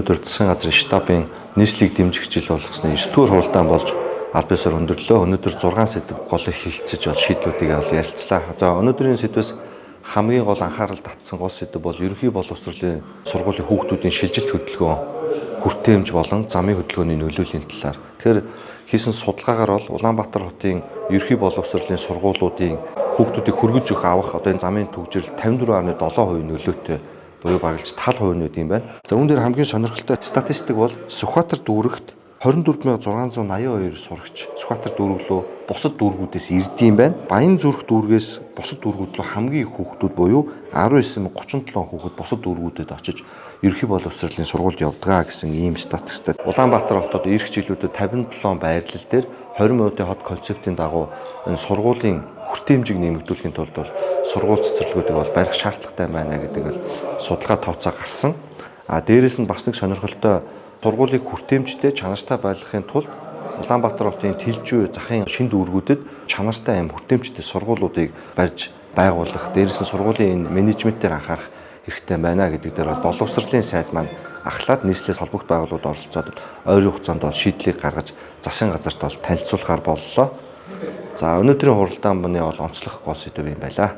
өнөөдөр засгийн газрын штабын нийслэлийг дэмжих жил болгосны 9-р хуралдаан болж аль биесээр өндөрлөө. Өнөөдөр 6 сэдв гол хилцэж бол шийдлүүдийг ярилцлаа. За өнөөдрийн сэдвээс хамгийн гол анхаарал татсан гол сэдв бол ерөнхий боловсролын сургуулийн хүүхдүүдийн шилжилт хөдөлгөөн хүртээмж болон замын хөдөлгөөний нөлөөлийн талаар. Тэгэхээр хийсэн судалгаагаар бол Улаанбаатар хотын ерөнхий боловсролын сургуулиудын хүүхдүүдийг хөргөж авах одоо энэ замын түвжирэл 54.7% нөлөөтэй буюу багжилж тал хувь нь юм байна. За үүн дээр хамгийн сонирхолтой статистик бол Сүхбаатар дүүрэгт 24682 сурагч Сүхбаатар дүүрэг рүү бусад дүүргүүдээс ирдэм байна. Баян зүрх дүүргээс бусад дүүргүүд рүү хамгийн их хүүхдүүд буюу 19,37 хүүхэд бусад дүүргүүдэд очиж ерөнхий боловсролын сургуульд явдгаа гэсэн ийм статистик. Улаанбаатар хотод ирэх жилүүдэд 57 байрлал дээр 20 минутын хот концептын дагуу энэ сургуулийн хүртээмжийг нэмэгдүүлэхийн тулд бол сургууль цэцэрлэгүүдийг бол барих шаардлагатай байна гэдэг бол судалгаа тооцоо гарсан. Дээрээс нь бас нэг сонирхолтой сургуулийг хүртээмжтэй чанартай байлгахын тулд Улаанбаатар хотын Тэлжүү захын шинэ дүүргүүдэд чанартай аим хүртээмжтэй сургуулиудыг барьж байгуулах, дээрээс нь сургуулийн менежментээр анхаарах хэрэгтэй байна гэдэг дээр бол боловсролын сайд маань ахлаад нийслэлээс холбогд байгууллагууд оролцоод ойрын хугацаанд бол шийдлийг гаргаж засгийн газарт бол танилцуулахаар боллоо. За өнөөдрийн хуралдаан мөний бол онцлог гол сэдв юм байлаа.